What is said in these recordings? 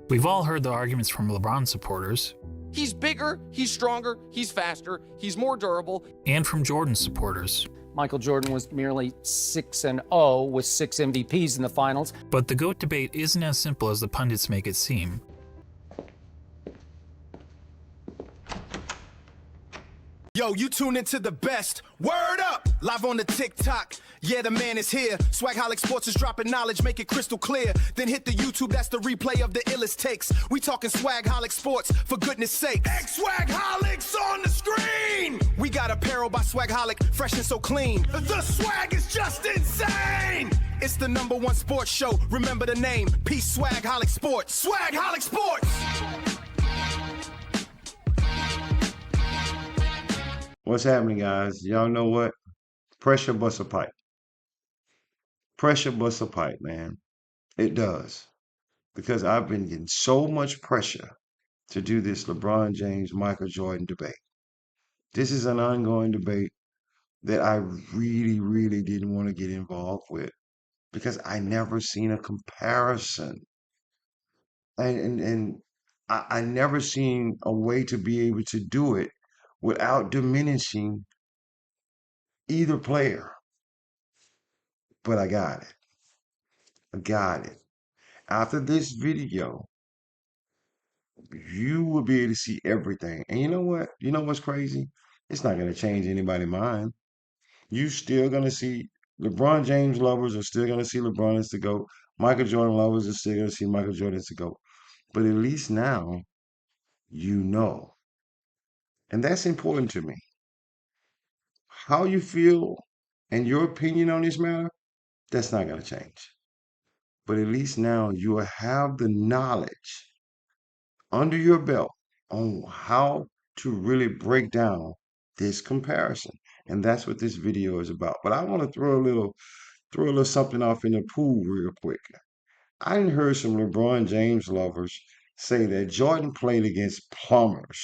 We've all heard the arguments from LeBron supporters He's bigger, he's stronger, he's faster, he's more durable. and from Jordan supporters. Michael Jordan was merely 6-0 with 6 MVPs in the finals. But the GOAT debate isn't as simple as the pundits make it seem. Yo, you tune into the best. Word up! Live on the TikTok. Yeah, the man is here. Swagholic Sports is dropping knowledge, make it crystal clear. Then hit the YouTube, that's the replay of the illest takes. We talking Swagholic Sports, for goodness sake. Ex-Swagholics on the screen! We got apparel by Swagholic, fresh and so clean. The swag is just insane! It's the #1 sports show. Remember the name. Peace, Swagholic Sports. Swagholic Sports! What's happening, guys? Y'all know what? Pressure busts a pipe. Pressure busts a pipe, man. It does. Because I've been getting so much pressure to do this LeBron James, Michael Jordan debate. This is an ongoing debate that I really, really didn't want to get involved with because I never seen a comparison. And I never seen a way to be able to do it without diminishing either player. But I got it. I got it. After this video, you will be able to see everything. And you know what? You know what's crazy? It's not going to change anybody's mind. You still going to see LeBron James lovers are still going to see LeBron as the GOAT. Michael Jordan lovers are still going to see Michael Jordan as the GOAT. But at least now, you know. And that's important to me. How you feel and your opinion on this matter, that's not going to change. But at least now you will have the knowledge under your belt on how to really break down this comparison. And that's what this video is about. But I want to throw a little something off in the pool real quick. I done heard some LeBron James lovers say that Jordan played against plumbers.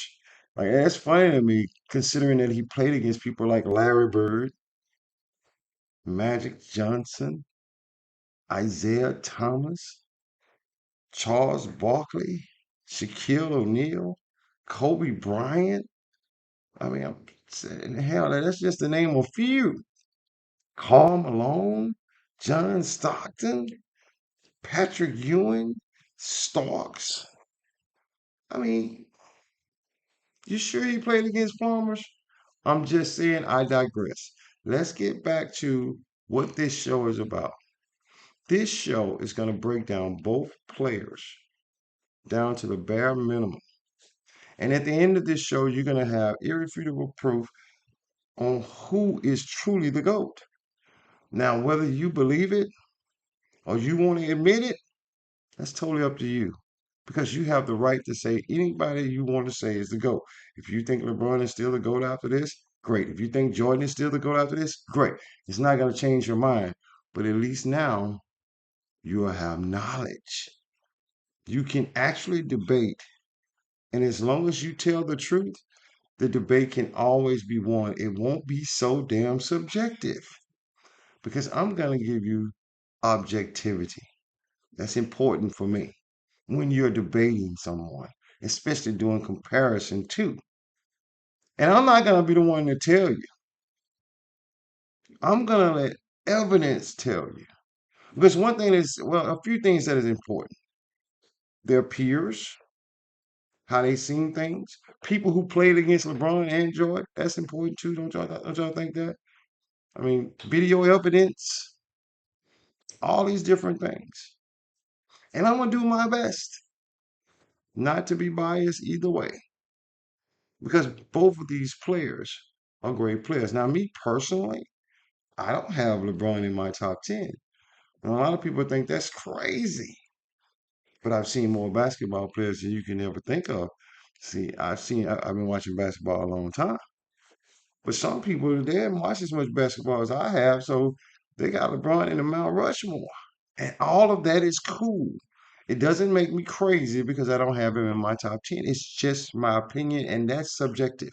Like, that's funny to me, considering that he played against people like Larry Bird, Magic Johnson, Isaiah Thomas, Charles Barkley, Shaquille O'Neal, Kobe Bryant. I mean, I'm saying, hell, that's just to name a few. Karl Malone, John Stockton, Patrick Ewing, Starks. I mean, you sure he played against farmers? I'm just saying, I digress. Let's get back to what this show is about. This show is going to break down both players down to the bare minimum. And at the end of this show, you're going to have irrefutable proof on who is truly the GOAT. Now, whether you believe it or you want to admit it, that's totally up to you. Because you have the right to say anybody you want to say is the GOAT. If you think LeBron is still the GOAT after this, great. If you think Jordan is still the GOAT after this, great. It's not going to change your mind. But at least now, you will have knowledge. You can actually debate. And as long as you tell the truth, the debate can always be won. It won't be so damn subjective. Because I'm going to give you objectivity. That's important for me when you're debating someone, especially doing comparison too. And I'm not going to be the one to tell you. I'm going to let evidence tell you. Because one thing is, well, a few things that is important. Their peers, how they seen things. People who played against LeBron and Jordan, that's important too. Don't y'all think that? I mean, video evidence, all these different things. And I'm going to do my best not to be biased either way. Because both of these players are great players. Now, me personally, I don't have LeBron in my top 10. And a lot of people think that's crazy. But I've seen more basketball players than you can ever think of. See, I've been watching basketball a long time. But some people, they haven't watched as much basketball as I have, so they got LeBron in the Mount Rushmore. And all of that is cool. It doesn't make me crazy because I don't have him in my top 10. It's just my opinion, and that's subjective.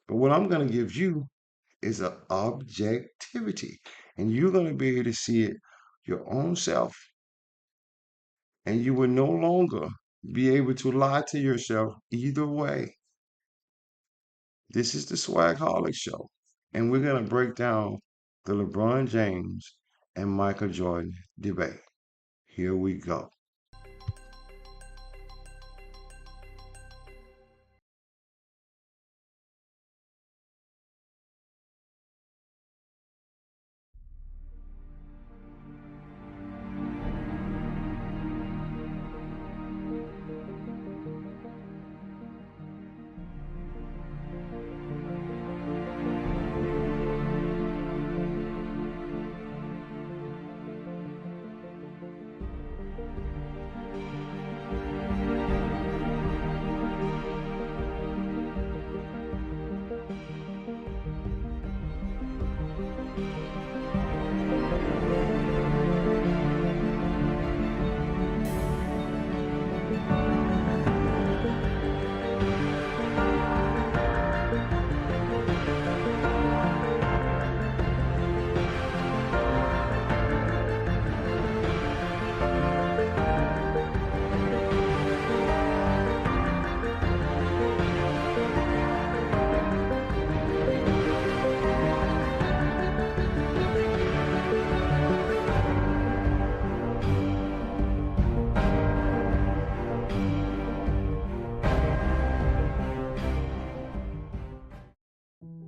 But what I'm going to give you is an objectivity. And you're going to be able to see it your own self and you will no longer be able to lie to yourself either way. This is the Swagholic Show, and we're going to break down the LeBron James and Michael Jordan debate. Here we go.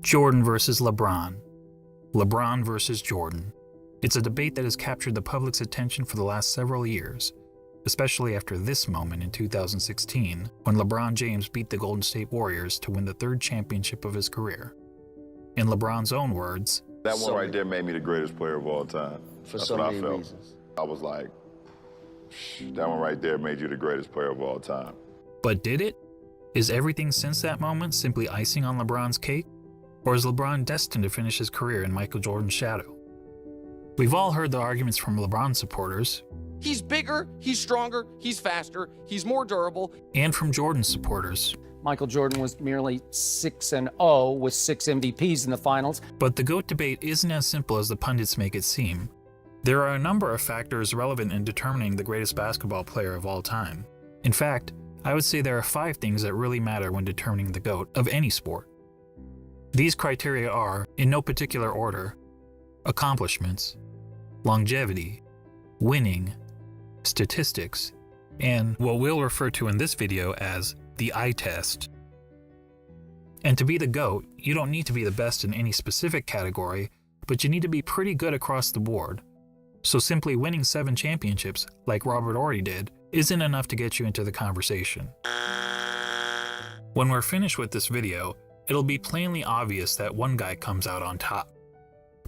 Jordan versus LeBron. LeBron versus Jordan. It's a debate that has captured the public's attention for the last several years, especially after this moment in 2016, when LeBron James beat the Golden State Warriors to win the third championship of his career. In LeBron's own words, "That one right there made me the greatest player of all time." That's what I felt. I was like, that one right there made you the greatest player of all time. but did it? Is everything since that moment simply icing on LeBron's cake? Or is LeBron destined to finish his career in Michael Jordan's shadow? We've all heard the arguments from LeBron supporters, He's bigger, he's stronger, he's faster, he's more durable. and from Jordan supporters. Michael Jordan was merely 6-0 with 6 MVPs in the finals. But the GOAT debate isn't as simple as the pundits make it seem. There are a number of factors relevant in determining the greatest basketball player of all time. In fact, I would say there are 5 things that really matter when determining the GOAT of any sport. These criteria are, in no particular order, accomplishments, longevity, winning, statistics, and what we'll refer to in this video as the eye test. And to be the GOAT, you don't need to be the best in any specific category, but you need to be pretty good across the board. So simply winning 7 championships, like Robert Horry did, isn't enough to get you into the conversation. When we're finished with this video, it'll be plainly obvious that one guy comes out on top.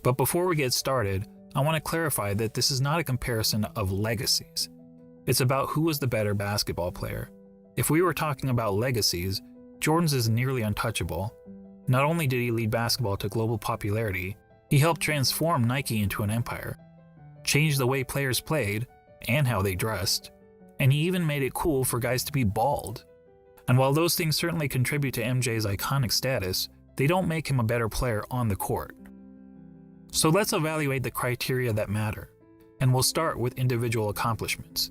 But before we get started, I want to clarify that this is not a comparison of legacies. It's about who was the better basketball player. If we were talking about legacies, Jordan's is nearly untouchable. Not only did he lead basketball to global popularity, he helped transform Nike into an empire, changed the way players played and how they dressed, and he even made it cool for guys to be bald. And while those things certainly contribute to MJ's iconic status, they don't make him a better player on the court. So let's evaluate the criteria that matter, and we'll start with individual accomplishments.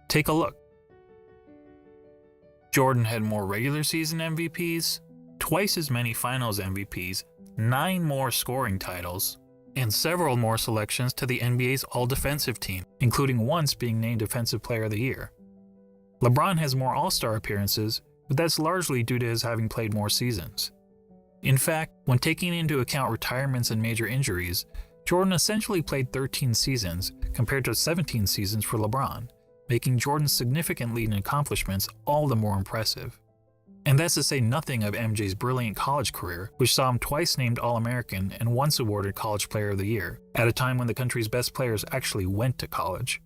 Take a look. Jordan had more regular season MVPs, twice as many finals MVPs, 9 more scoring titles, and several more selections to the NBA's All-Defensive team, including once being named Defensive Player of the Year. LeBron has more All-Star appearances, but that's largely due to his having played more seasons. In fact, when taking into account retirements and major injuries, Jordan essentially played 13 seasons compared to 17 seasons for LeBron, making Jordan's significant lead in accomplishments all the more impressive. And that's to say nothing of MJ's brilliant college career, which saw him twice named All-American and once awarded College Player of the Year, at a time when the country's best players actually went to college.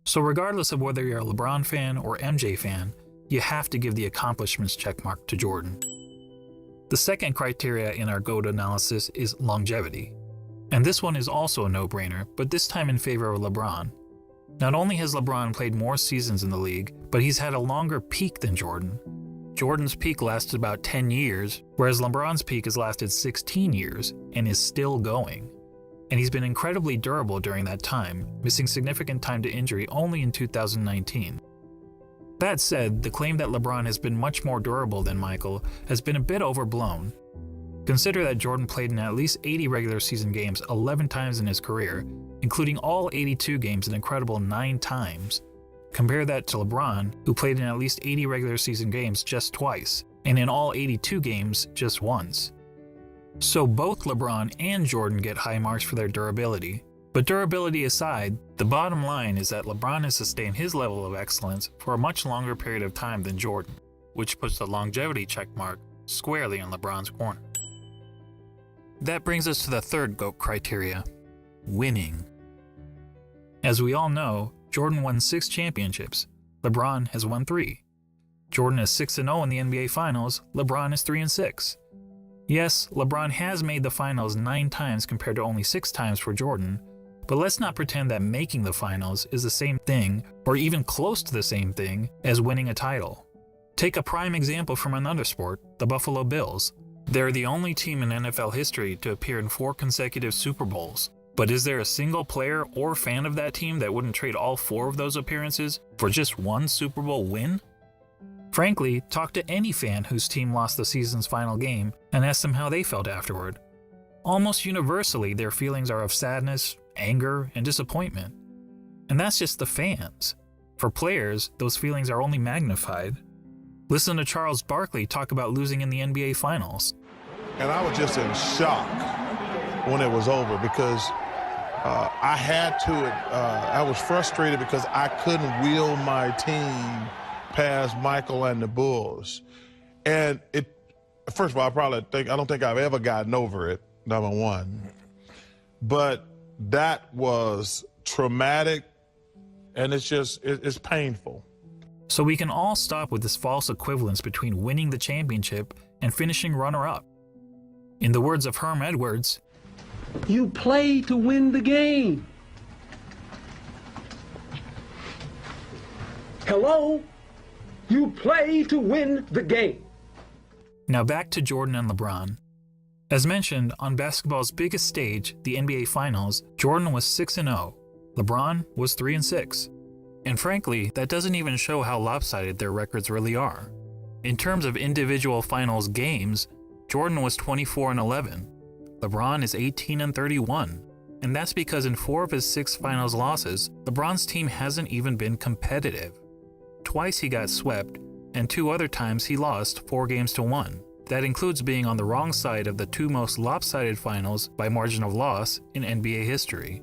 So regardless of whether you're a LeBron fan or MJ fan, you have to give the accomplishments checkmark to Jordan. The second criteria in our GOAT analysis is longevity. And this one is also a no-brainer, but this time in favor of LeBron. Not only has LeBron played more seasons in the league, but he's had a longer peak than Jordan. Jordan's peak lasted about 10 years, whereas LeBron's peak has lasted 16 years and is still going. and he's been incredibly durable during that time, missing significant time to injury only in 2019. That said, the claim that LeBron has been much more durable than Michael has been a bit overblown. Consider that Jordan played in at least 80 regular season games 11 times in his career, including all 82 games an incredible 9 times. Compare that to LeBron, who played in at least 80 regular season games just twice, and in all 82 games just once. So both LeBron and Jordan get high marks for their durability. But durability aside, the bottom line is that LeBron has sustained his level of excellence for a much longer period of time than Jordan, which puts the longevity checkmark squarely in LeBron's corner. That brings us to the third GOAT criteria: winning. As we all know, Jordan won 6 championships, LeBron has won 3. Jordan is 6-0 in the NBA Finals, LeBron is 3-6. Yes, LeBron has made the finals 9 times compared to only 6 times for Jordan, but let's not pretend that making the finals is the same thing, or even close to the same thing, as winning a title. Take a prime example from another sport, the Buffalo Bills. They're the only team in NFL history to appear in 4 consecutive Super Bowls. But is there a single player or fan of that team that wouldn't trade all 4 of those appearances for just 1 Super Bowl win? Frankly, talk to any fan whose team lost the season's final game and ask them how they felt afterward. Almost universally, their feelings are of sadness, anger, and disappointment. And that's just the fans. For players, those feelings are only magnified. Listen to Charles Barkley talk about losing in the NBA Finals. And I was just in shock when it was over because I was frustrated because I couldn't wheel my team past Michael and the Bulls. And first of all, I don't think I've ever gotten over it, number one. But that was traumatic, and it's painful. So we can all stop with this false equivalence between winning the championship and finishing runner-up. In the words of Herm Edwards, "You play to win the game." Hello? You play to win the game. Now back to Jordan and LeBron. As mentioned, on basketball's biggest stage, the NBA Finals, Jordan was 6-0, LeBron was 3-6. And frankly, that doesn't even show how lopsided their records really are. In terms of individual finals games, Jordan was 24-11, LeBron is 18-31, and that's because in 4 of his 6 finals losses, LeBron's team hasn't even been competitive. Twice he got swept, and 2 other times he lost 4-1. That includes being on the wrong side of the 2 most lopsided finals by margin of loss in NBA history.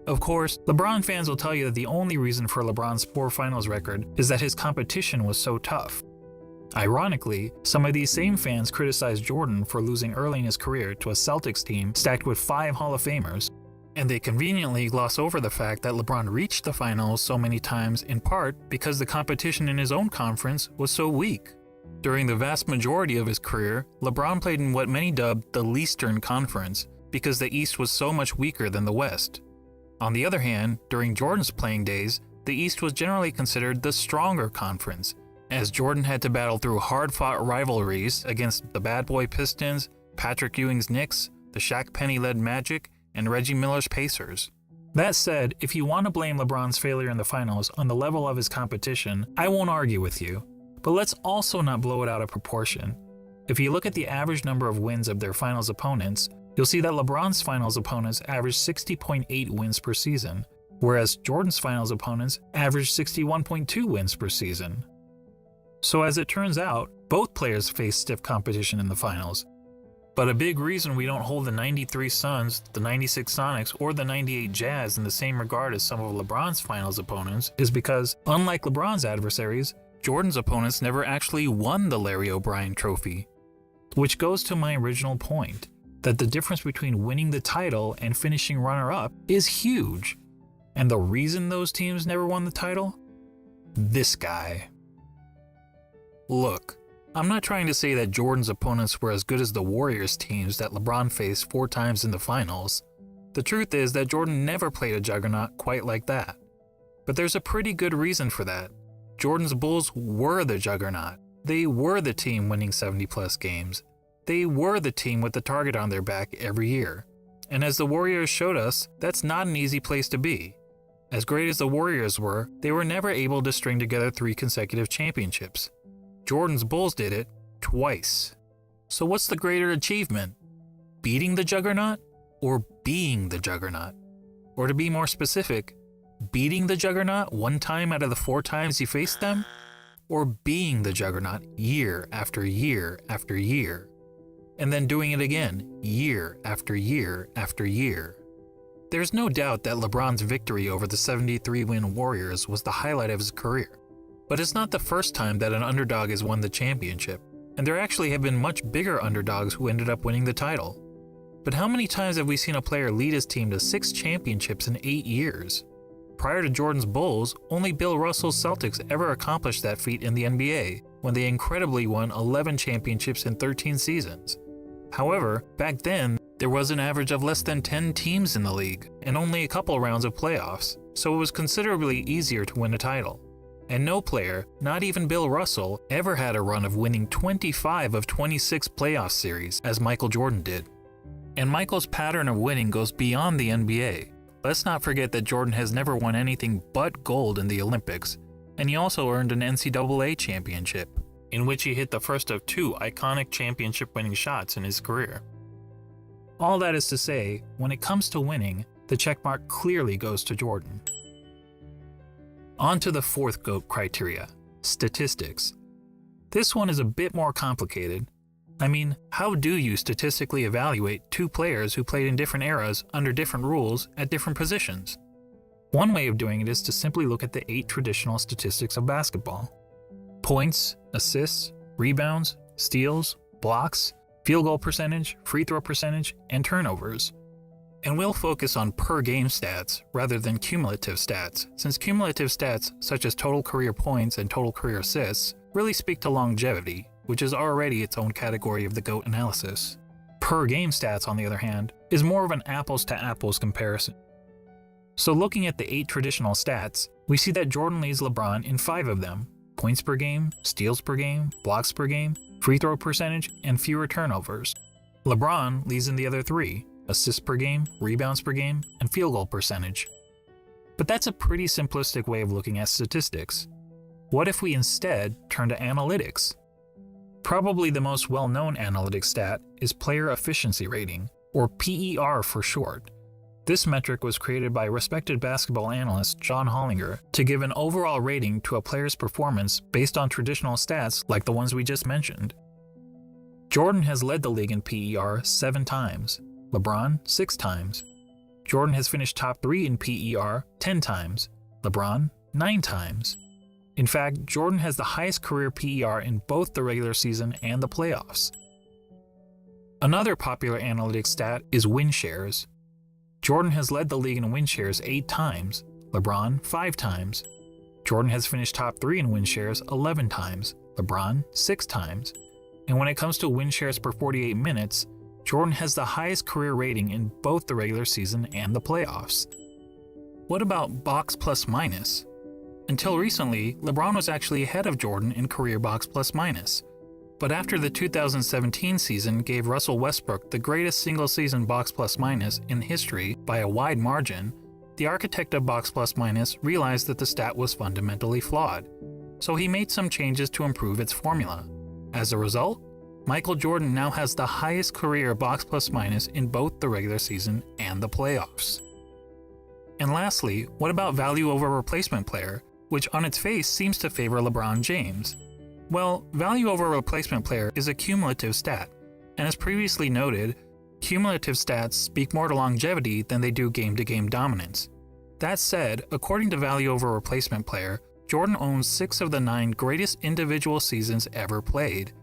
Of course, LeBron fans will tell you that the only reason for LeBron's poor finals record is that his competition was so tough. Ironically, some of these same fans criticized Jordan for losing early in his career to a Celtics team stacked with 5 Hall of Famers, and they conveniently gloss over the fact that LeBron reached the finals so many times in part because the competition in his own conference was so weak. During the vast majority of his career, LeBron played in what many dubbed the Leastern Conference because the East was so much weaker than the West. On the other hand, during Jordan's playing days, the East was generally considered the stronger conference, as Jordan had to battle through hard-fought rivalries against the Bad Boy Pistons, Patrick Ewing's Knicks, the Shaq Penny-led Magic, and Reggie Miller's Pacers. That said, if you want to blame LeBron's failure in the finals on the level of his competition, I won't argue with you. But let's also not blow it out of proportion. If you look at the average number of wins of their finals opponents, you'll see that LeBron's finals opponents averaged 60.8 wins per season, whereas Jordan's finals opponents averaged 61.2 wins per season. So as it turns out, both players face stiff competition in the finals. But a big reason we don't hold the 93 Suns, the 96 Sonics, or the 98 Jazz in the same regard as some of LeBron's finals opponents is because, unlike LeBron's adversaries, Jordan's opponents never actually won the Larry O'Brien Trophy. Which goes to my original point, that the difference between winning the title and finishing runner-up is huge. And the reason those teams never won the title? This guy. Look, I'm not trying to say that Jordan's opponents were as good as the Warriors teams that LeBron faced 4 times in the finals. The truth is that Jordan never played a juggernaut quite like that. But there's a pretty good reason for that. Jordan's Bulls were the juggernaut. They were the team winning 70-plus games. They were the team with the target on their back every year. And as the Warriors showed us, that's not an easy place to be. As great as the Warriors were, they were never able to string together 3 consecutive championships. Jordan's Bulls did it twice. So what's the greater achievement? Beating the Juggernaut or being the Juggernaut? Or to be more specific, beating the Juggernaut 1 time out of the 4 times you faced them? Or being the Juggernaut year after year after year? And then doing it again, year after year after year. There's no doubt that LeBron's victory over the 73-win Warriors was the highlight of his career. But it's not the first time that an underdog has won the championship, and there actually have been much bigger underdogs who ended up winning the title. But how many times have we seen a player lead his team to 6 championships in 8 years? Prior to Jordan's Bulls, only Bill Russell's Celtics ever accomplished that feat in the NBA, when they incredibly won 11 championships in 13 seasons. However, back then, there was an average of less than 10 teams in the league, and only a couple rounds of playoffs, so it was considerably easier to win a title. And no player, not even Bill Russell, ever had a run of winning 25 of 26 playoff series, as Michael Jordan did. And Michael's pattern of winning goes beyond the NBA. Let's not forget that Jordan has never won anything but gold in the Olympics, and he also earned an NCAA championship, in which he hit the first of 2 iconic championship-winning shots in his career. All that is to say, when it comes to winning, the checkmark clearly goes to Jordan. On to the 4th GOAT criteria, statistics. This one is a bit more complicated. I mean, how do you statistically evaluate 2 players who played in different eras under different rules at different positions? One way of doing it is to simply look at the 8 traditional statistics of basketball: points, assists, rebounds, steals, blocks, field goal percentage, free throw percentage, and turnovers. And we'll focus on per game stats rather than cumulative stats, since cumulative stats such as total career points and total career assists really speak to longevity, which is already its own category of the GOAT analysis. Per game stats, on the other hand, is more of an apples to apples comparison. So looking at the 8 traditional stats, we see that Jordan leads LeBron in 5 of them: points per game, steals per game, blocks per game, free throw percentage, and fewer turnovers. LeBron leads in the other 3, assists per game, rebounds per game, and field goal percentage. But that's a pretty simplistic way of looking at statistics. What if we instead turn to analytics? Probably the most well-known analytic stat is player efficiency rating, or PER for short. This metric was created by respected basketball analyst John Hollinger to give an overall rating to a player's performance based on traditional stats like the ones we just mentioned. Jordan has led the league in PER 7 times, LeBron 6 times. Jordan has finished top 3 in PER 10 times, LeBron 9 times. In fact, Jordan has the highest career PER in both the regular season and the playoffs. Another popular analytics stat is win shares. Jordan has led the league in win shares 8 times, LeBron 5 times. Jordan has finished top 3 in win shares 11 times, LeBron 6 times. And when it comes to win shares per 48 minutes, Jordan has the highest career rating in both the regular season and the playoffs. What about box plus minus? Until recently, LeBron was actually ahead of Jordan in career box plus minus. But after the 2017 season gave Russell Westbrook the greatest single-season box plus minus in history by a wide margin, the architect of box plus minus realized that the stat was fundamentally flawed. So he made some changes to improve its formula. As a result, Michael Jordan now has the highest career box plus minus in both the regular season and the playoffs. And lastly, what about value over replacement player, which on its face seems to favor LeBron James? Well, value over replacement player is a cumulative stat, and as previously noted, cumulative stats speak more to longevity than they do game-to-game dominance. That said, according to value over replacement player, Jordan owns 6 of the 9 greatest individual seasons ever played.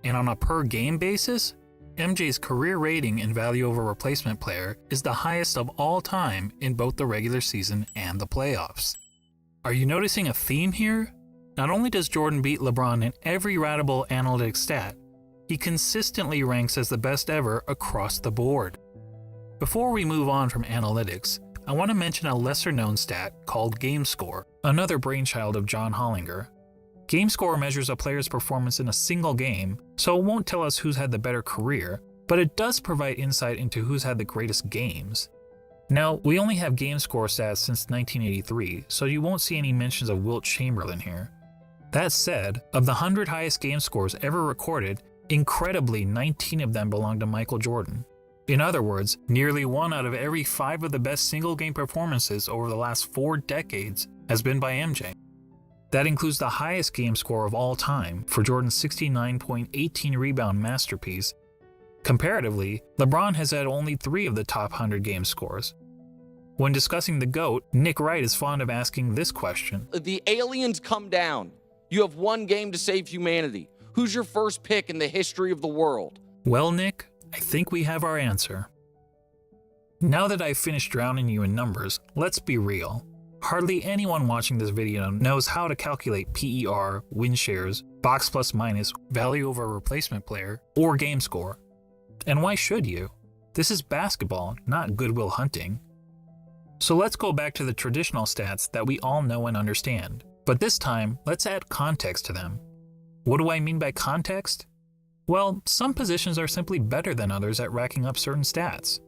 And on a per-game basis, MJ's career rating in value over replacement player is the highest of all time in both the regular season and the playoffs. Are you noticing a theme here? Not only does Jordan beat LeBron in every ratable analytics stat, he consistently ranks as the best ever across the board. Before we move on from analytics, I want to mention a lesser-known stat called game score, another brainchild of John Hollinger. Game score measures a player's performance in a single game, so it won't tell us who's had the better career, but it does provide insight into who's had the greatest games. Now, we only have game score stats since 1983, so you won't see any mentions of Wilt Chamberlain here. That said, of the 100 highest game scores ever recorded, incredibly 19 of them belong to Michael Jordan. In other words, nearly 1 out of every 5 of the best single-game performances over the last 4 decades has been by MJ. That includes the highest game score of all time for Jordan's 69.18 rebound masterpiece. Comparatively, LeBron has had only 3 of the top 100 game scores. When discussing the GOAT, Nick Wright is fond of asking this question. The aliens come down. You have 1 game to save humanity. Who's your first pick in the history of the world? Well, Nick, I think we have our answer. Now that I've finished drowning you in numbers, let's be real. Hardly anyone watching this video knows how to calculate PER, win shares, box plus minus, value over replacement player, or game score. And why should you? This is basketball, not Good Will Hunting. So let's go back to the traditional stats that we all know and understand. But this time, let's add context to them. What do I mean by context? Well, some positions are simply better than others at racking up certain stats.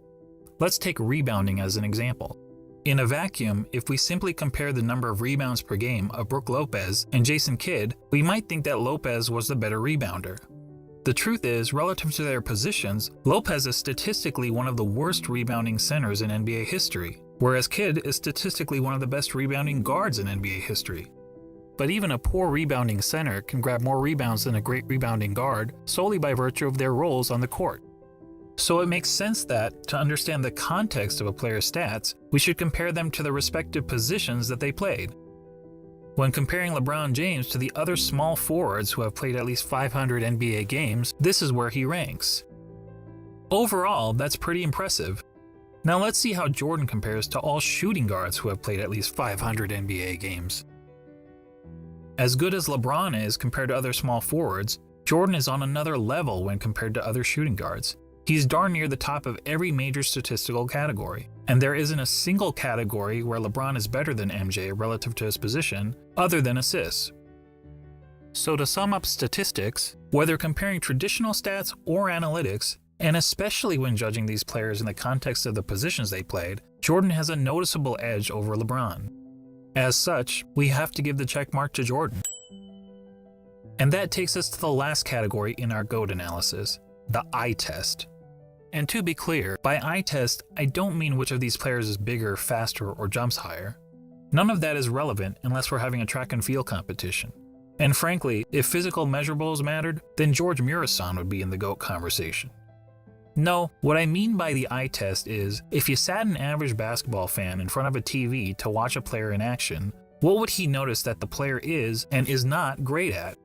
Let's take rebounding as an example. In a vacuum, if we simply compare the number of rebounds per game of Brook Lopez and Jason Kidd, we might think that Lopez was the better rebounder. The truth is, relative to their positions, Lopez is statistically one of the worst rebounding centers in NBA history, whereas Kidd is statistically one of the best rebounding guards in NBA history. But even a poor rebounding center can grab more rebounds than a great rebounding guard solely by virtue of their roles on the court. So it makes sense that, to understand the context of a player's stats, we should compare them to the respective positions that they played. When comparing LeBron James to the other small forwards who have played at least 500 NBA games, this is where he ranks. Overall, that's pretty impressive. Now let's see how Jordan compares to all shooting guards who have played at least 500 NBA games. As good as LeBron is compared to other small forwards, Jordan is on another level when compared to other shooting guards. He's darn near the top of every major statistical category, and there isn't a single category where LeBron is better than MJ relative to his position, other than assists. So to sum up statistics, whether comparing traditional stats or analytics, and especially when judging these players in the context of the positions they played, Jordan has a noticeable edge over LeBron. As such, we have to give the check mark to Jordan. And that takes us to the last category in our GOAT analysis, the eye test. And to be clear, by eye test, I don't mean which of these players is bigger, faster, or jumps higher. None of that is relevant unless we're having a track and field competition. And frankly, if physical measurables mattered, then George Murasan would be in the GOAT conversation. No, what I mean by the eye test is, if you sat an average basketball fan in front of a TV to watch a player in action, what would he notice that the player is and is not great at?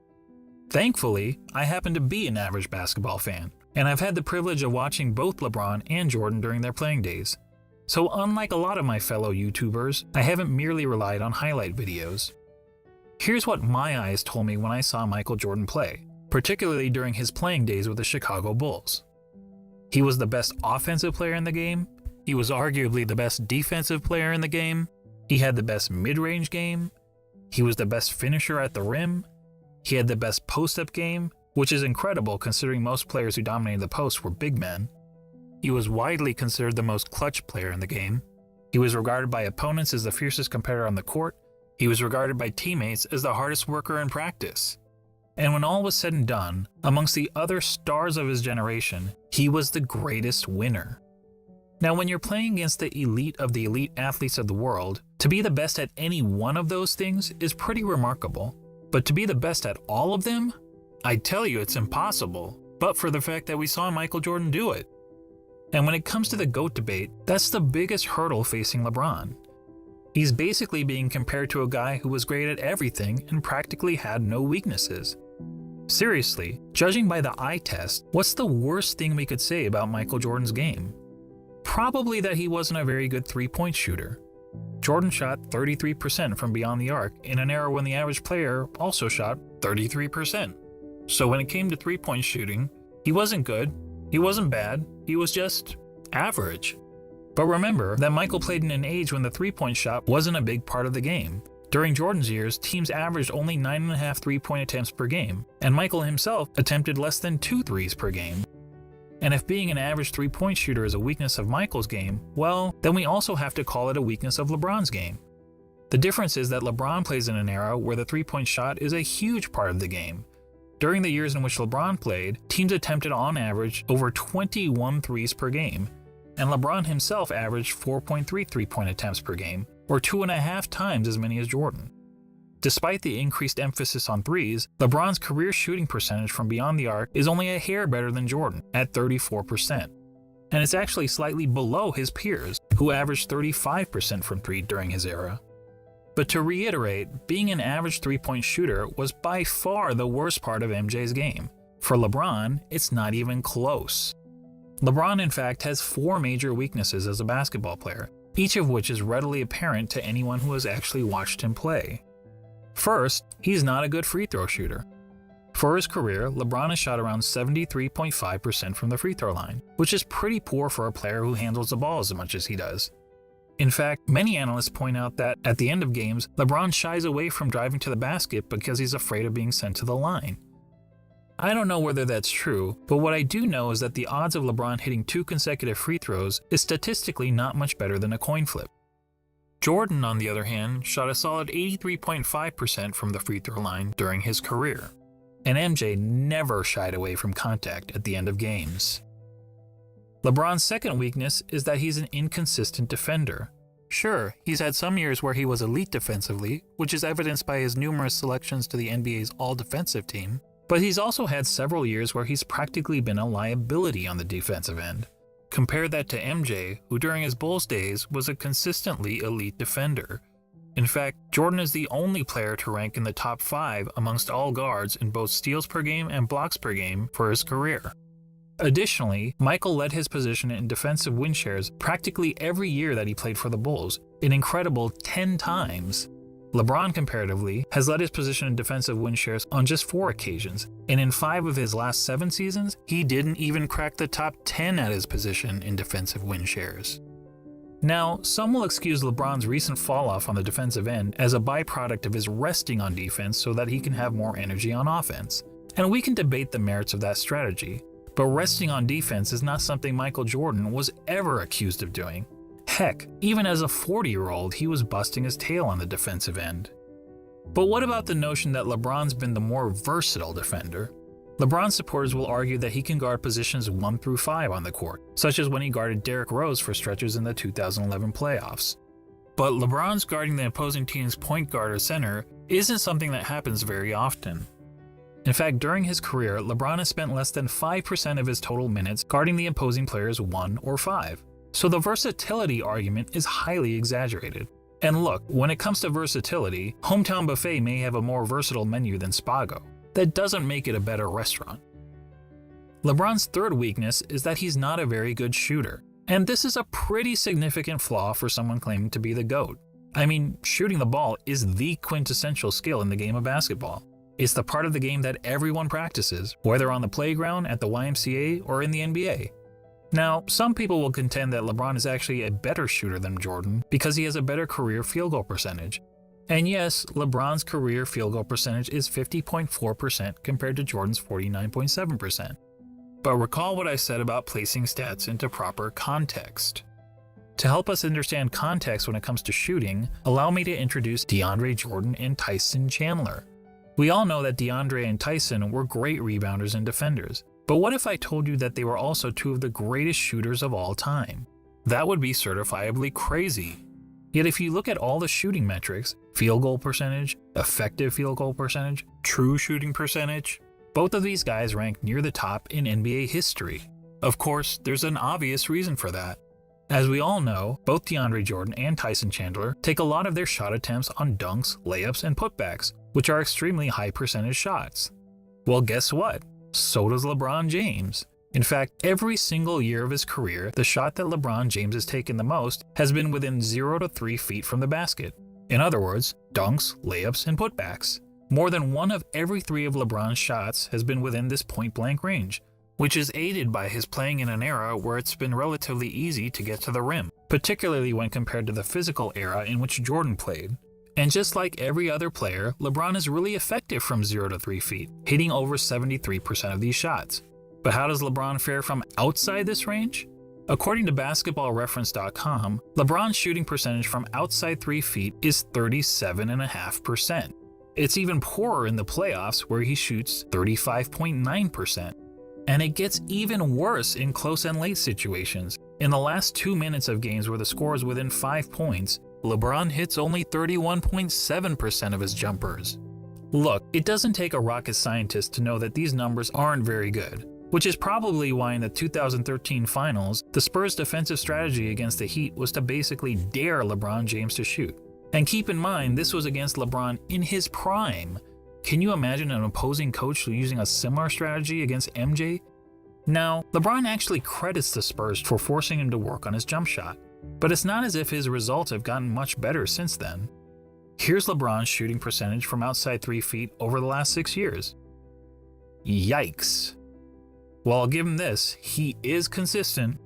Thankfully, I happen to be an average basketball fan, and I've had the privilege of watching both LeBron and Jordan during their playing days. So unlike a lot of my fellow YouTubers, I haven't merely relied on highlight videos. Here's what my eyes told me when I saw Michael Jordan play, particularly during his playing days with the Chicago Bulls. He was the best offensive player in the game, he was arguably the best defensive player in the game, he had the best mid-range game, he was the best finisher at the rim, he had the best post-up game, which is incredible considering most players who dominated the post were big men. He was widely considered the most clutch player in the game. He was regarded by opponents as the fiercest competitor on the court. He was regarded by teammates as the hardest worker in practice. And when all was said and done, amongst the other stars of his generation, he was the greatest winner. Now, when you're playing against the elite of the elite athletes of the world, to be the best at any one of those things is pretty remarkable. But to be the best at all of them? I tell you it's impossible, but for the fact that we saw Michael Jordan do it. And when it comes to the GOAT debate, that's the biggest hurdle facing LeBron. He's basically being compared to a guy who was great at everything and practically had no weaknesses. Seriously, judging by the eye test, what's the worst thing we could say about Michael Jordan's game? Probably that he wasn't a very good three-point shooter. Jordan shot 33% from beyond the arc in an era when the average player also shot 33%. So when it came to three-point shooting, he wasn't good, he wasn't bad, he was just average. But remember that Michael played in an age when the three-point shot wasn't a big part of the game. During Jordan's years, teams averaged only 9.5 three-point attempts per game, and Michael himself attempted less than 2 threes per game. And if being an average three-point shooter is a weakness of Michael's game, well, then we also have to call it a weakness of LeBron's game. The difference is that LeBron plays in an era where the three-point shot is a huge part of the game. During the years in which LeBron played, teams attempted on average over 21 threes per game, and LeBron himself averaged 4.3 three-point attempts per game, or 2.5 times as many as Jordan. Despite the increased emphasis on threes, LeBron's career shooting percentage from beyond the arc is only a hair better than Jordan, at 34%. And it's actually slightly below his peers, who averaged 35% from three during his era. But to reiterate, being an average three-point shooter was by far the worst part of MJ's game. For LeBron, it's not even close. LeBron, in fact, has 4 major weaknesses as a basketball player, each of which is readily apparent to anyone who has actually watched him play. First, he's not a good free throw shooter. For his career, LeBron has shot around 73.5% from the free throw line, which is pretty poor for a player who handles the ball as much as he does. In fact, many analysts point out that, at the end of games, LeBron shies away from driving to the basket because he's afraid of being sent to the line. I don't know whether that's true, but what I do know is that the odds of LeBron hitting 2 consecutive free throws is statistically not much better than a coin flip. Jordan, on the other hand, shot a solid 83.5% from the free throw line during his career, and MJ never shied away from contact at the end of games. LeBron's second weakness is that he's an inconsistent defender. Sure, he's had some years where he was elite defensively, which is evidenced by his numerous selections to the NBA's all-defensive team, but he's also had several years where he's practically been a liability on the defensive end. Compare that to MJ, who during his Bulls days was a consistently elite defender. In fact, Jordan is the only player to rank in the top 5 amongst all guards in both steals per game and blocks per game for his career. Additionally, Michael led his position in defensive win shares practically every year that he played for the Bulls, an incredible 10 times. LeBron, comparatively, has led his position in defensive win shares on just 4 occasions, and in 5 of his last 7 seasons, he didn't even crack the top 10 at his position in defensive win shares. Now, some will excuse LeBron's recent fall-off on the defensive end as a byproduct of his resting on defense so that he can have more energy on offense, and we can debate the merits of that strategy. But resting on defense is not something Michael Jordan was ever accused of doing. Heck, even as a 40-year-old, he was busting his tail on the defensive end. But what about the notion that LeBron's been the more versatile defender? LeBron supporters will argue that he can guard positions 1 through 5 on the court, such as when he guarded Derrick Rose for stretches in the 2011 playoffs. But LeBron's guarding the opposing team's point guard or center isn't something that happens very often. In fact, during his career, LeBron has spent less than 5% of his total minutes guarding the opposing players 1 or 5. So the versatility argument is highly exaggerated. And look, when it comes to versatility, Hometown Buffet may have a more versatile menu than Spago. That doesn't make it a better restaurant. LeBron's third weakness is that he's not a very good shooter. And this is a pretty significant flaw for someone claiming to be the GOAT. I mean, shooting the ball is the quintessential skill in the game of basketball. It's the part of the game that everyone practices, whether on the playground, at the YMCA, or in the NBA. Now, some people will contend that LeBron is actually a better shooter than Jordan because he has a better career field goal percentage. And yes, LeBron's career field goal percentage is 50.4% compared to Jordan's 49.7%. But recall what I said about placing stats into proper context. To help us understand context when it comes to shooting, allow me to introduce DeAndre Jordan and Tyson Chandler. We all know that DeAndre and Tyson were great rebounders and defenders, but what if I told you that they were also 2 of the greatest shooters of all time? That would be certifiably crazy. Yet if you look at all the shooting metrics, field goal percentage, effective field goal percentage, true shooting percentage, both of these guys rank near the top in NBA history. Of course, there's an obvious reason for that. As we all know, both DeAndre Jordan and Tyson Chandler take a lot of their shot attempts on dunks, layups, and putbacks, which are extremely high percentage shots. Well, guess what? So does LeBron James. In fact, every single year of his career, the shot that LeBron James has taken the most has been within 0 to 3 feet from the basket. In other words, dunks, layups, and putbacks. More than 1 of every 3 of LeBron's shots has been within this point-blank range, which is aided by his playing in an era where it's been relatively easy to get to the rim, particularly when compared to the physical era in which Jordan played. And just like every other player, LeBron is really effective from 0 to 3 feet, hitting over 73% of these shots. But how does LeBron fare from outside this range? According to basketballreference.com, LeBron's shooting percentage from outside 3 feet is 37.5%. It's even poorer in the playoffs where he shoots 35.9%. And it gets even worse in close and late situations. In the last 2 minutes of games where the score is within 5 points, LeBron hits only 31.7% of his jumpers. Look, it doesn't take a rocket scientist to know that these numbers aren't very good, which is probably why in the 2013 finals, the Spurs' defensive strategy against the Heat was to basically dare LeBron James to shoot. And keep in mind, this was against LeBron in his prime. Can you imagine an opposing coach using a similar strategy against MJ? Now, LeBron actually credits the Spurs for forcing him to work on his jump shot, but it's not as if his results have gotten much better since then. Here's LeBron's shooting percentage from outside 3 feet over the last 6 years. Yikes. Well, I'll give him this, he is consistent.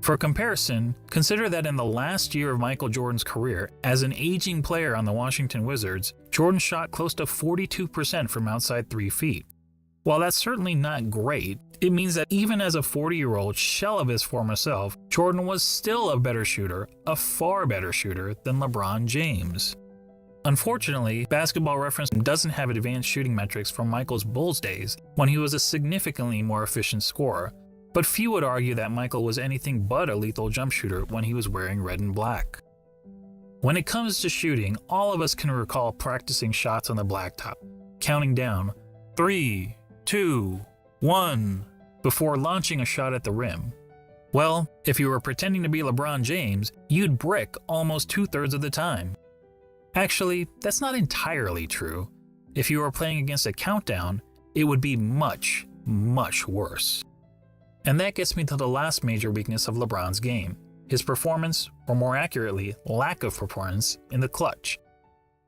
For comparison, consider that in the last year of Michael Jordan's career, as an aging player on the Washington Wizards, Jordan shot close to 42% from outside 3 feet. While that's certainly not great, it means that even as a 40-year-old shell of his former self, Jordan was still a better shooter, a far better shooter than LeBron James. Unfortunately, Basketball Reference doesn't have advanced shooting metrics from Michael's Bulls days, when he was a significantly more efficient scorer, but few would argue that Michael was anything but a lethal jump shooter when he was wearing red and black. When it comes to shooting, all of us can recall practicing shots on the blacktop, counting down 3, 2, 1 before launching a shot at the rim. Well, if you were pretending to be LeBron James, you'd brick almost 2/3 of the time. Actually, that's not entirely true. If you were playing against a countdown, it would be much, much worse. And that gets me to the last major weakness of LeBron's game, his performance, or more accurately, lack of performance, in the clutch.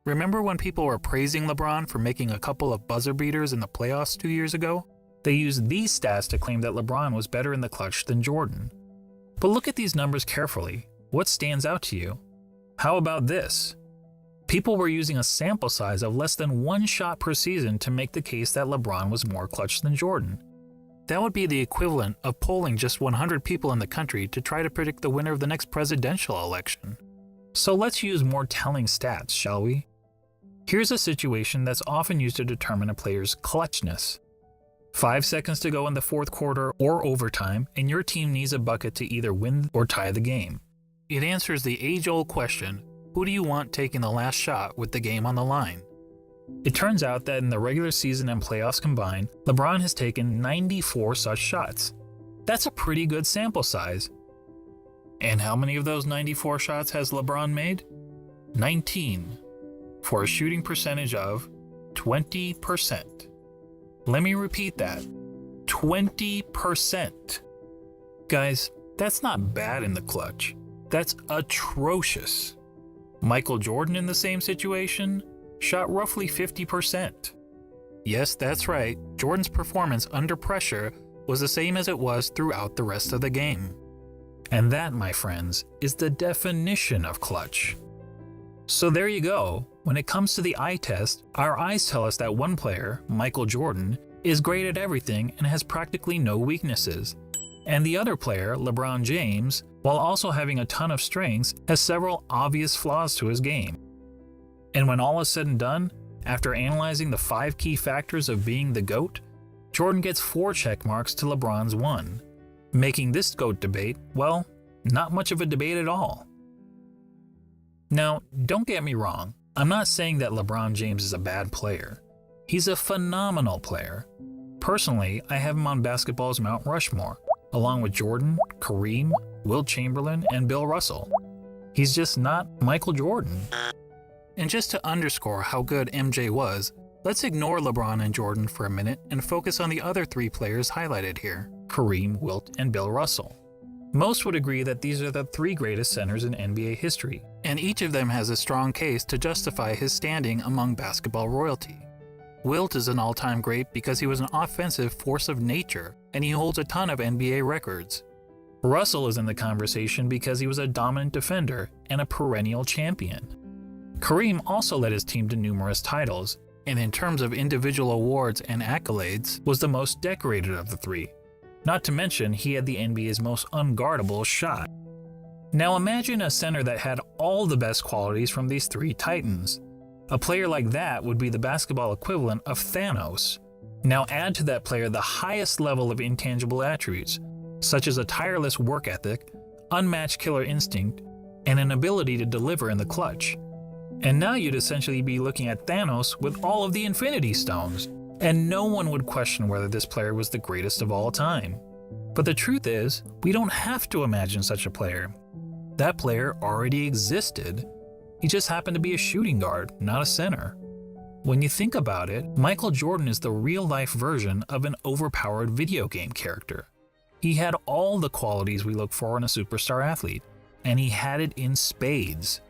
Remember when people were praising LeBron for making a couple of buzzer beaters in the playoffs 2 years ago? They used these stats to claim that LeBron was better in the clutch than Jordan. But look at these numbers carefully. What stands out to you? How about this? People were using a sample size of less than 1 shot per season to make the case that LeBron was more clutch than Jordan. That would be the equivalent of polling just 100 people in the country to try to predict the winner of the next presidential election. So let's use more telling stats, shall we? Here's a situation that's often used to determine a player's clutchness. 5 seconds to go in the fourth quarter or overtime, and your team needs a bucket to either win or tie the game. It answers the age-old question, who do you want taking the last shot with the game on the line? It turns out that in the regular season and playoffs combined, LeBron has taken 94 such shots. That's a pretty good sample size. And how many of those 94 shots has LeBron made? 19, for a shooting percentage of 20%. Let me repeat that, 20%. Guys, that's not bad in the clutch. That's atrocious. Michael Jordan in the same situation shot roughly 50%. Yes, that's right, Jordan's performance under pressure was the same as it was throughout the rest of the game. And that, my friends, is the definition of clutch. So there you go. When it comes to the eye test, our eyes tell us that one player, Michael Jordan, is great at everything and has practically no weaknesses. And the other player, LeBron James, while also having a ton of strengths, has several obvious flaws to his game. And when all is said and done, after analyzing the 5 key factors of being the GOAT, Jordan gets 4 check marks to LeBron's 1, making this GOAT debate, well, not much of a debate at all. Now, don't get me wrong, I'm not saying that LeBron James is a bad player. He's a phenomenal player. Personally, I have him on basketball's Mount Rushmore, along with Jordan, Kareem, Wilt Chamberlain, and Bill Russell. He's just not Michael Jordan. And just to underscore how good MJ was, let's ignore LeBron and Jordan for a minute and focus on the other 3 players highlighted here, Kareem, Wilt, and Bill Russell. Most would agree that these are the 3 greatest centers in NBA history, and each of them has a strong case to justify his standing among basketball royalty. Wilt is an all-time great because he was an offensive force of nature, and he holds a ton of NBA records. Russell is in the conversation because he was a dominant defender and a perennial champion. Kareem also led his team to numerous titles, and in terms of individual awards and accolades, was the most decorated of the three. Not to mention, he had the NBA's most unguardable shot. Now imagine a center that had all the best qualities from these three titans. A player like that would be the basketball equivalent of Thanos. Now add to that player the highest level of intangible attributes, such as a tireless work ethic, unmatched killer instinct, and an ability to deliver in the clutch. And now you'd essentially be looking at Thanos with all of the Infinity Stones, and no one would question whether this player was the greatest of all time. But the truth is, we don't have to imagine such a player. That player already existed. He just happened to be a shooting guard, not a center. When you think about it, Michael Jordan is the real-life version of an overpowered video game character. He had all the qualities we look for in a superstar athlete, and he had it in spades.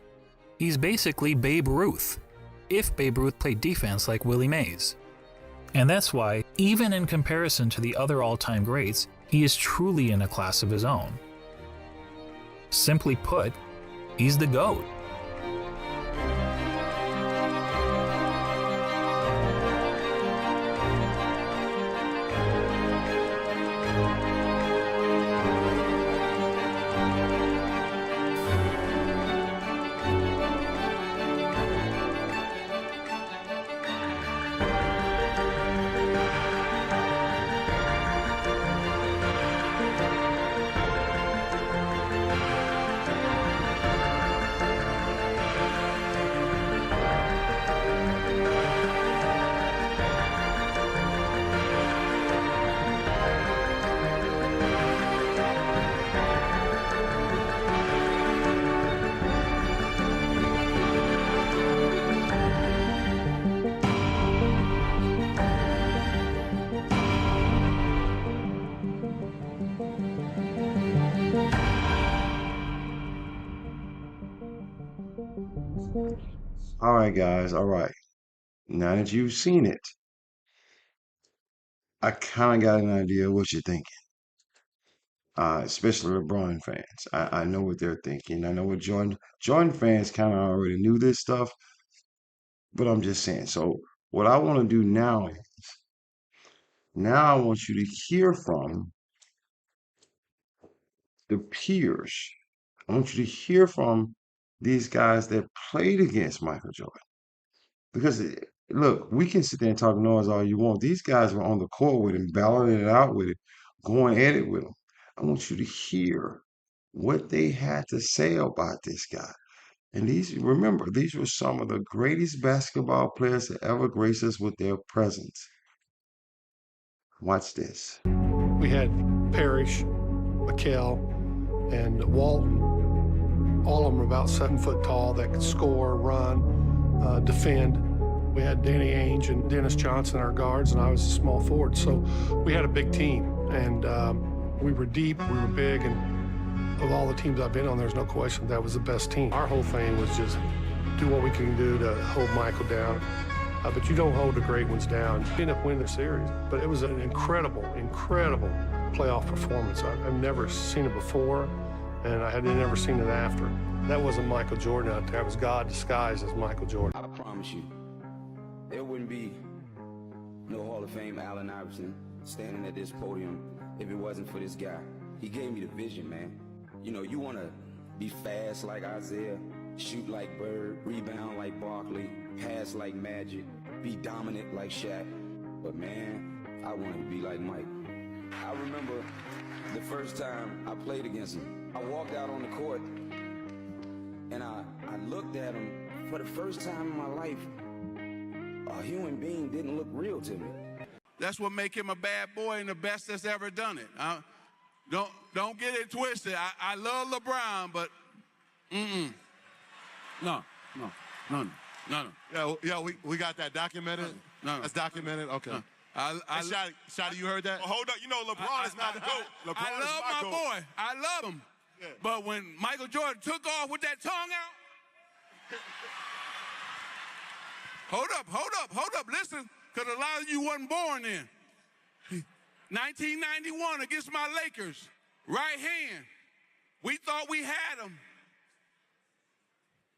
He's basically Babe Ruth, if Babe Ruth played defense like Willie Mays. And that's why, even in comparison to the other all-time greats, he is truly in a class of his own. Simply put, he's the GOAT. All right, guys. All right. Now that you've seen it, I kind of got an idea of what you're thinking. Especially LeBron fans. I know what they're thinking. I know what Jordan fans kind of already knew this stuff, but I'm just saying. So what I want to do now is now I want you to hear from the peers. I want you to hear from these guys that played against Michael Jordan. Because look, we can sit there and talk noise all you want. These guys were on the court with him, battling it out with it, going at it with him. I want you to hear what they had to say about this guy. And remember, these were some of the greatest basketball players to ever grace us with their presence. Watch this. We had Parrish, McHale, and Walton. All of them were about 7 foot tall that could score, run, defend. We had Danny Ainge and Dennis Johnson, our guards, and I was a small forward. So we had a big team, and we were deep, we were big, and of all the teams I've been on, there's no question that was the best team. Our whole thing was just do what we can do to hold Michael down. But you don't hold the great ones down. You end up winning the series. But it was an incredible, incredible playoff performance. I've never seen it before, and I had never seen it after. That wasn't Michael Jordan out there. It was God disguised as Michael Jordan. I promise you, there wouldn't be no Hall of Fame Allen Iverson standing at this podium if it wasn't for this guy. He gave me the vision, man. You know, you want to be fast like Isaiah, shoot like Bird, rebound like Barkley, pass like Magic, be dominant like Shaq. But man, I wanted to be like Mike. I remember the first time I played against him. I walked out on the court and I looked at him. For the first time in my life, a human being didn't look real to me. That's what make him a bad boy and the best that's ever done it. Don't get it twisted. I love LeBron, but no. Yeah, we got that documented. No. That's documented. Okay. No. Shotty, you heard that? Well, hold up. You know LeBron is not the GOAT. LeBron I love is my boy. I love him. Yeah. But when Michael Jordan took off with that tongue out, hold up. Listen, because a lot of you wasn't born then. 1991 against my Lakers, right hand. We thought we had him.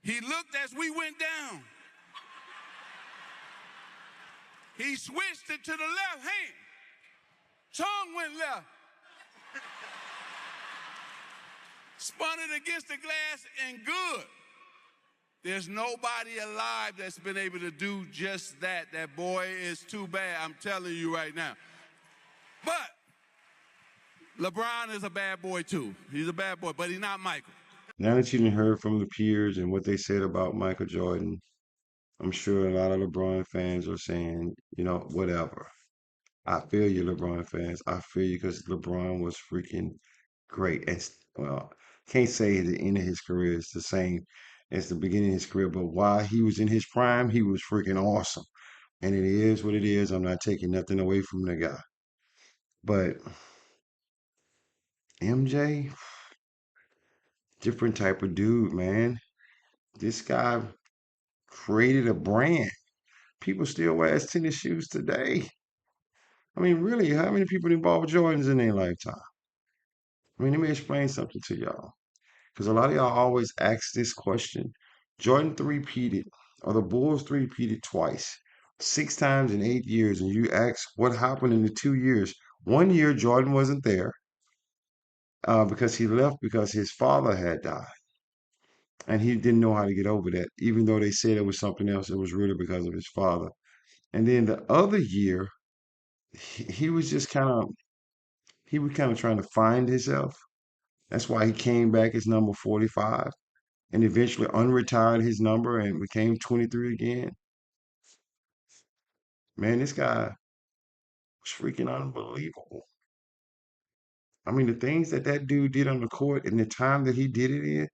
He looked as we went down. He switched it to the left hand. Tongue went left. Spun it against the glass and good. There's nobody alive that's been able to do just that. That boy is too bad, I'm telling you right now. But LeBron is a bad boy too. He's a bad boy, but he's not Michael. Now that you've heard from the peers and what they said about Michael Jordan, I'm sure a lot of LeBron fans are saying, you know, whatever. I feel you, LeBron fans. I feel you because LeBron was freaking great. And, well, can't say the end of his career is the same as the beginning of his career, but while he was in his prime, he was freaking awesome. And it is what it is. I'm not taking nothing away from the guy. But MJ, different type of dude, man. This guy created a brand. People still wear his tennis shoes today. I mean, really, how many people involved Jordans in their lifetime? I mean, let me explain something to y'all. Because a lot of y'all always ask this question. Jordan three-peated, or the Bulls three-peated twice, 6 times in 8 years, and you ask what happened in the 2 years. 1 year, Jordan wasn't there because he left because his father had died. And he didn't know how to get over that. Even though they said it was something else, it was really because of his father. And then the other year, he was just kind of trying to find himself. That's why he came back as number 45 and eventually unretired his number and became 23 again. Man, this guy was freaking unbelievable. I mean, the things that dude did on the court and the time that he did it in,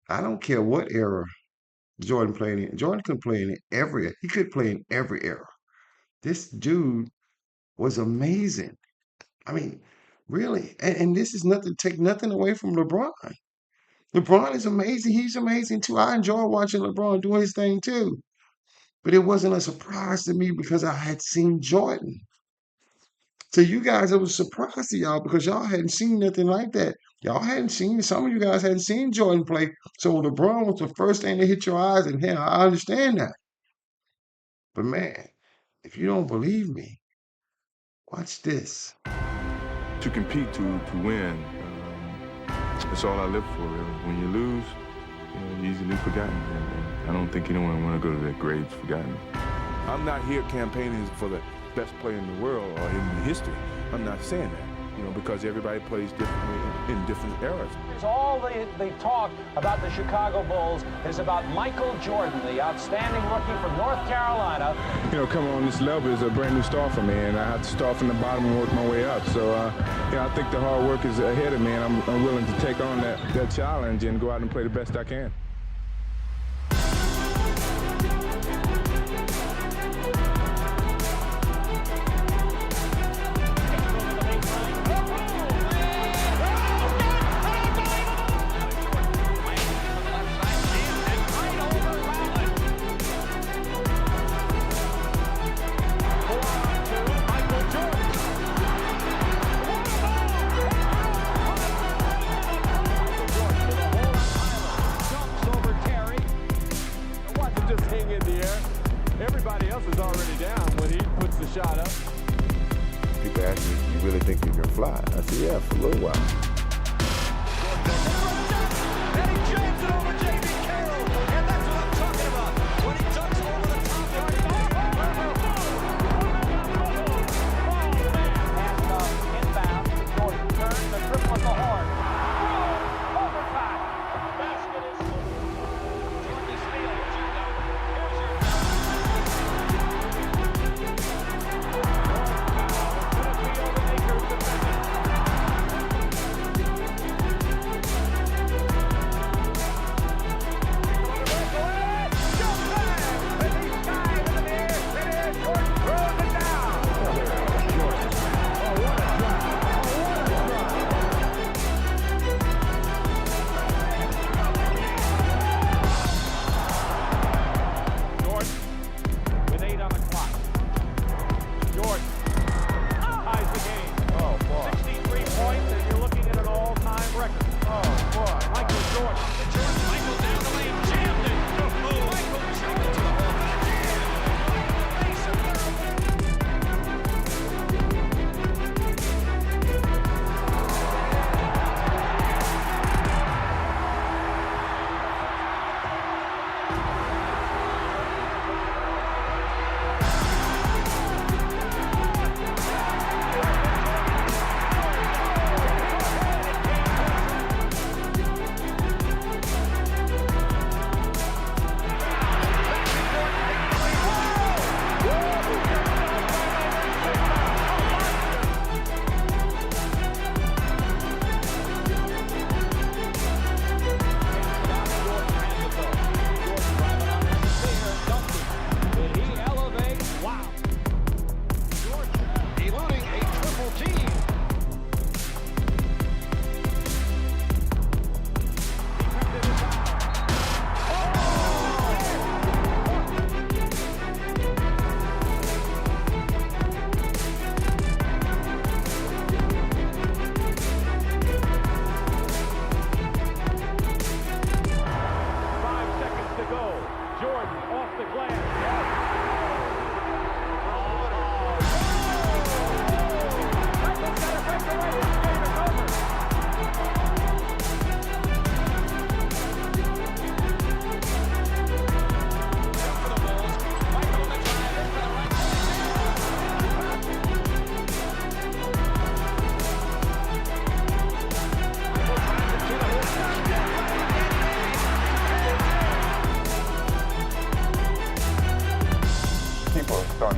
I don't care what era Jordan played in. Jordan could play in he could play in every era. This dude was amazing. I mean, really. And this is nothing, take nothing away from LeBron. LeBron is amazing. He's amazing too. I enjoy watching LeBron do his thing too. But it wasn't a surprise to me because I had seen Jordan. To you guys, it was a surprise to y'all because y'all hadn't seen nothing like that. Y'all hadn't seen, some of you guys hadn't seen Jordan play. So LeBron was the first thing that hit your eyes, and hell, I understand that. But man, if you don't believe me, watch this. To compete, to win, that's all I live for, really. When you lose, you're easily forgotten. And I don't think anyone want to go to their graves forgotten. I'm not here campaigning for the best player in the world or in history. I'm not saying that, because everybody plays differently in different eras. All the talk about the Chicago Bulls is about Michael Jordan, the outstanding rookie from North Carolina. Coming on this level is a brand new start for me, and I have to start from the bottom and work my way up. So, I think the hard work is ahead of me, and I'm willing to take on that challenge and go out and play the best I can. Everybody else is already down when he puts the shot up. People ask me, you really think you can fly? I said, yeah, for a little while. And he jams it over J.B. Carroll, and that's what I'm talking about. When he ducks over the top there. Inbound, Jordan turns the triple at the horn. Overtime. Basket is Jordan steals. Here's your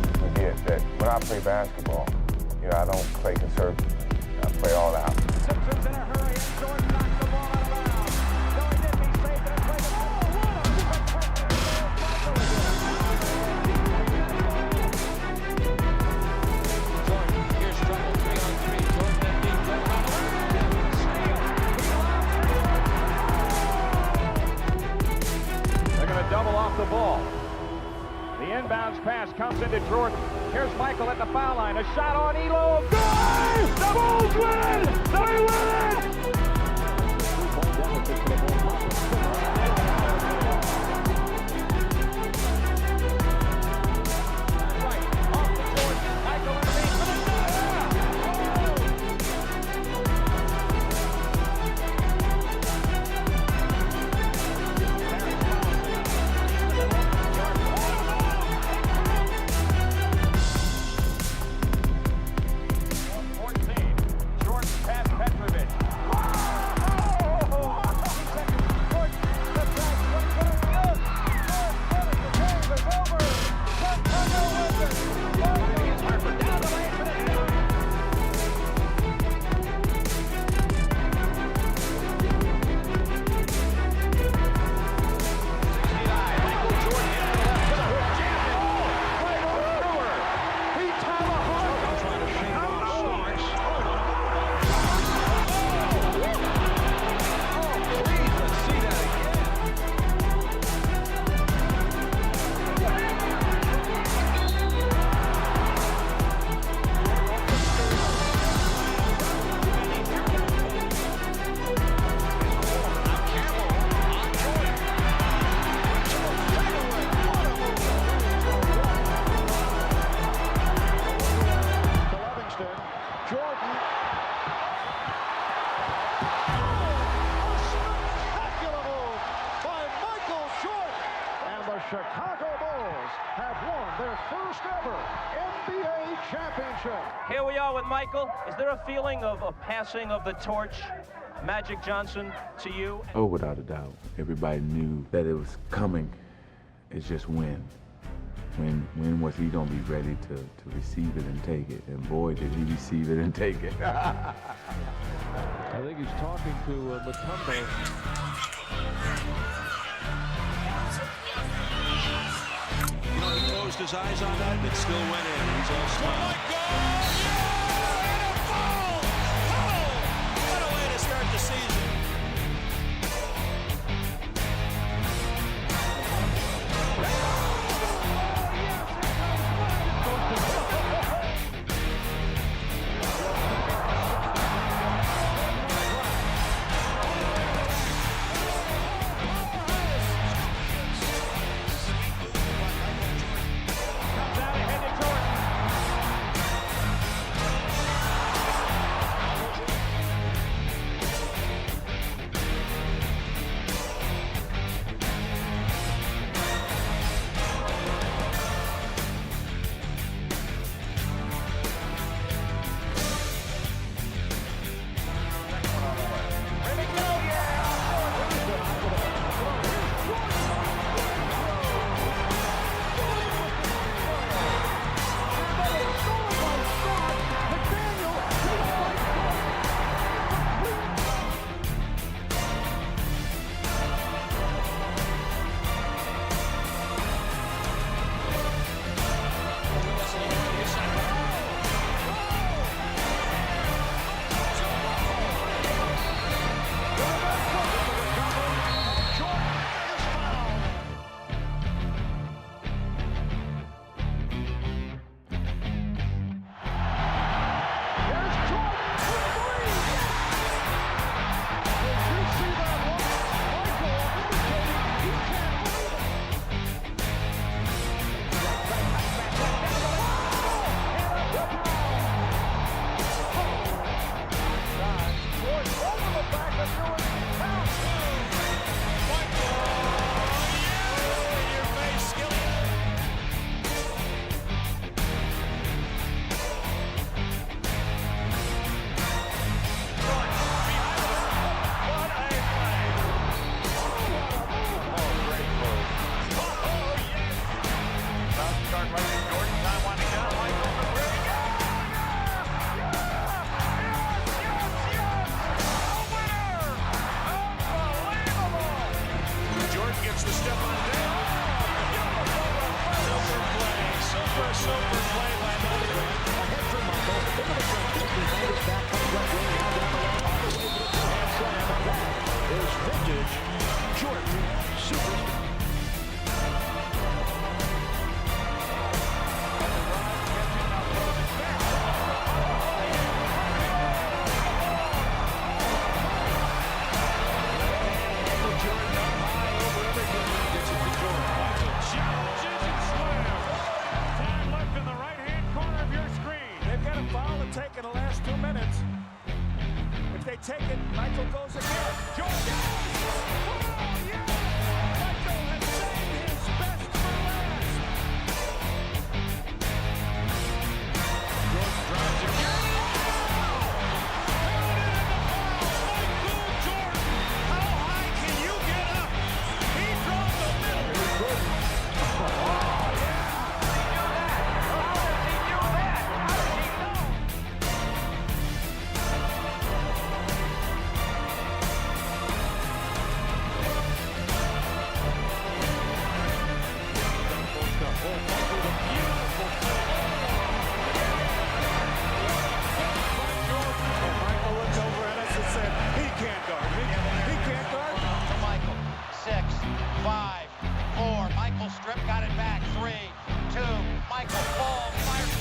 forget that when I play basketball, you know, I don't play conservatively. I play all out. Simpson's in a hurry, and Jordan knocks the ball out of bounds. No, he didn't. He saved it and played it. Oh, what a spectacular Michael Jordan, here's trouble. 3-on-3. Jordan and deep. Jordan on the line. Steal. They're going to double off the ball. The inbounds pass comes into Jordan. Here's Michael at the foul line. A shot on Elo. Good! The Bulls win! They win! Right, off to Jordan. Michael underneath for the Chicago Bulls have won their first ever NBA championship. Here we are with Michael. Is there a feeling of a passing of the torch, Magic Johnson, to you? Oh, without a doubt. Everybody knew that it was coming. It's just when. When was he going to be ready to receive it and take it? And boy, did he receive it and take it. I think he's talking to Mutombo. You know, he closed his eyes on that, but still went in. He's all smile. What a way to start the season. got a foul to take in the last 2 minutes. If they take it, Michael goes again. Jordan! Oh, yeah! Michael has saved his best for last. Jordan drives again. Michael Jordan! How high can you get up? He drove the middle. Oh, yeah! Strip got it back. 3, 2. Michael falls. Fires.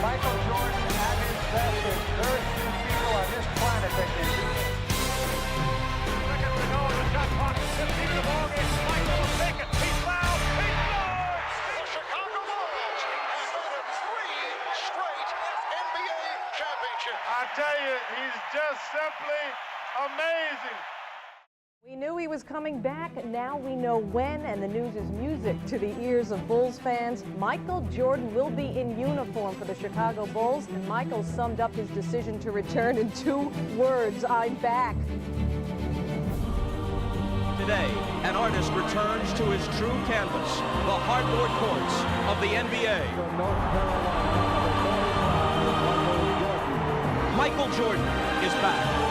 Michael Jordan at his best. There's very few people on this planet that can do this. Seconds to go in the shot clock. 15 of the ball game. Michael will take it. He's fouled. He scores! The Chicago Bulls have made it 3 straight NBA championships. I tell you, he's just simply amazing. We knew he was coming back, now we know when, and the news is music to the ears of Bulls fans. Michael Jordan will be in uniform for the Chicago Bulls, and Michael summed up his decision to return in 2 words: I'm back. Today, an artist returns to his true canvas, the hardwood courts of the NBA. Michael Jordan is back.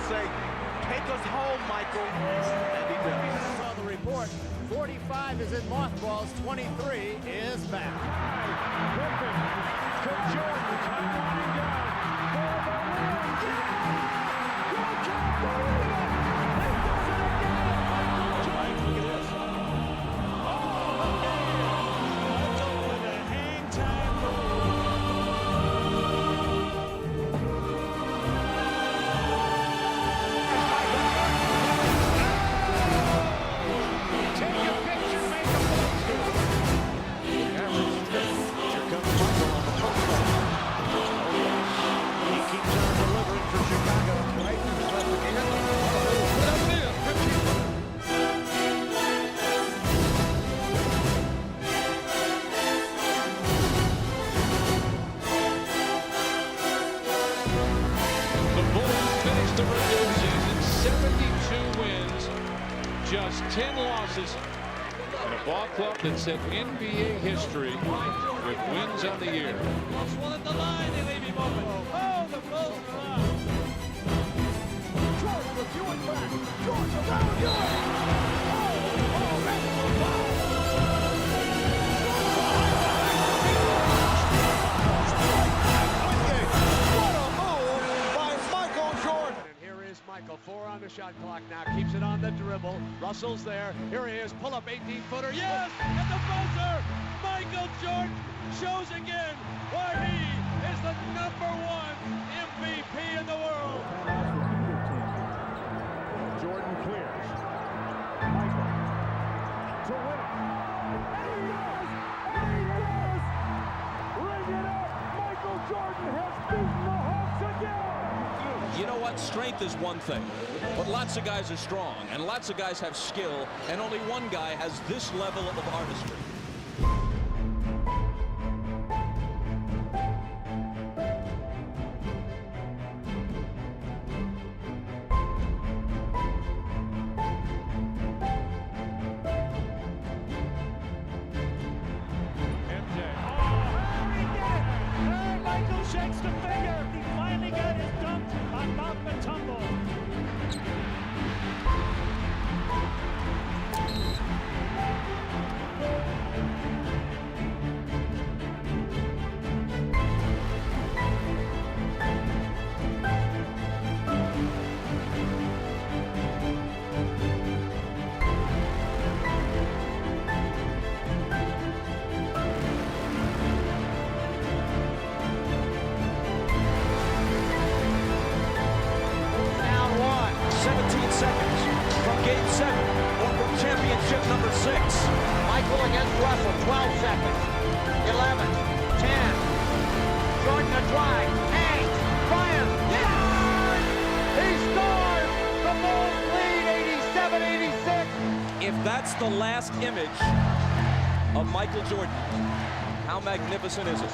Say, take us home, Michael. And he does. Saw the report. 45 is in mothballs. 23 is back. Griffin to Jordan. Timeline down for the win. You can't believe it. He does it again. Look at this. Oh, Michael with a hang time move. The regular season, 72 wins, just 10 losses, and a ball club that set NBA history with wins on the year. One at the line, they leave him open. Oh, the Bulls are out. Jordan reviewing back. Jordan around Jordan. Oh, that's a foul. Michael, 4 on the shot clock now, keeps it on the dribble. Russell's there. Here he is. Pull up 18-footer. Yes! At the buzzer! Michael Jordan shows again why he is the #1 MVP in the world. Jordan clears. Michael to win it. And he does! And he does! strength is one thing, but lots of guys are strong, and lots of guys have skill, and only one guy has this level of artistry. Shakes the finger. He finally got his dunk on Mount Matumbo. Number 6. Michael against Russell, 12 seconds. 11, 10. Jordan a drive. Hangs, fires, yes! He scores! The Bulls lead 87-86. If that's the last image of Michael Jordan, how magnificent is it?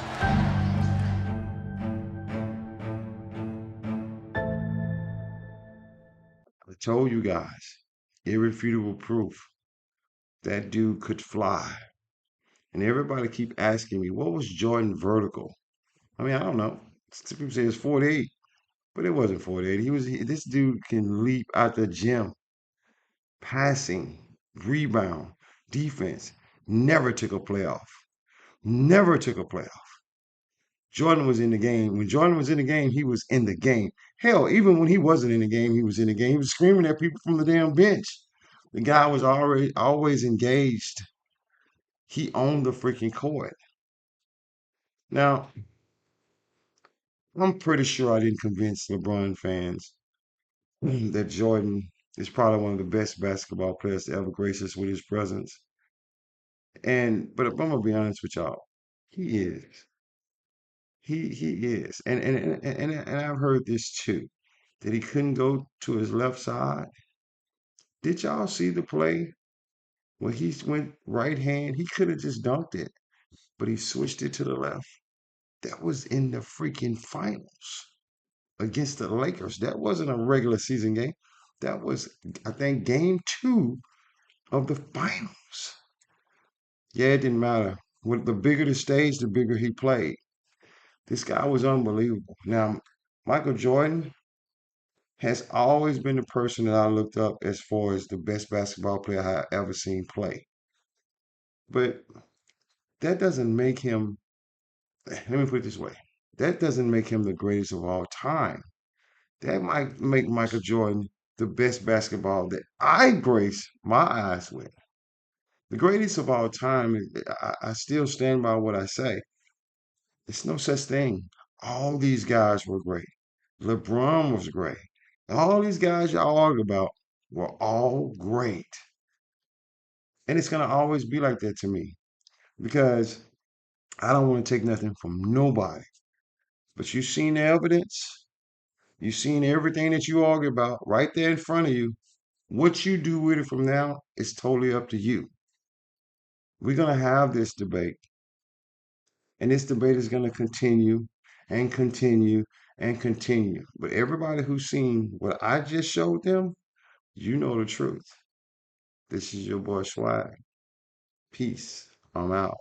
I told you guys, irrefutable proof. That dude could fly. And everybody keep asking me, what was Jordan vertical? I mean, I don't know. Some people say it's 48, but it wasn't 48. This dude can leap out the gym. Passing, rebound, defense. Never took a playoff. Never took a playoff. Jordan was in the game. When Jordan was in the game, he was in the game. Hell, even when he wasn't in the game, he was in the game. He was screaming at people from the damn bench. The guy was always engaged. He owned the freaking court. Now, I'm pretty sure I didn't convince LeBron fans that Jordan is probably one of the best basketball players to ever grace us with his presence. But I'm gonna be honest with y'all, he is. He is. And I've heard this too, that he couldn't go to his left side. Did y'all see the play where he went right hand? He could have just dunked it, but he switched it to the left. That was in the freaking finals against the Lakers. That wasn't a regular season game. That was, I think, game 2 of the finals. Yeah, it didn't matter. The bigger the stage, the bigger he played. This guy was unbelievable. Now, Michael Jordan has always been the person that I looked up as far as the best basketball player I have ever seen play. But that doesn't make him, let me put it this way, that doesn't make him the greatest of all time. That might make Michael Jordan the best basketball that I grace my eyes with. The greatest of all time, I still stand by what I say. There's no such thing. All these guys were great. LeBron was great. All these guys y'all argue about were all great. And it's going to always be like that to me because I don't want to take nothing from nobody. But you've seen the evidence. You've seen everything that you argue about right there in front of you. What you do with it from now is totally up to you. We're going to have this debate. And this debate is going to continue and continue and continue. But everybody who's seen what I just showed them, you know the truth. This is your boy Swag. Peace. I'm out.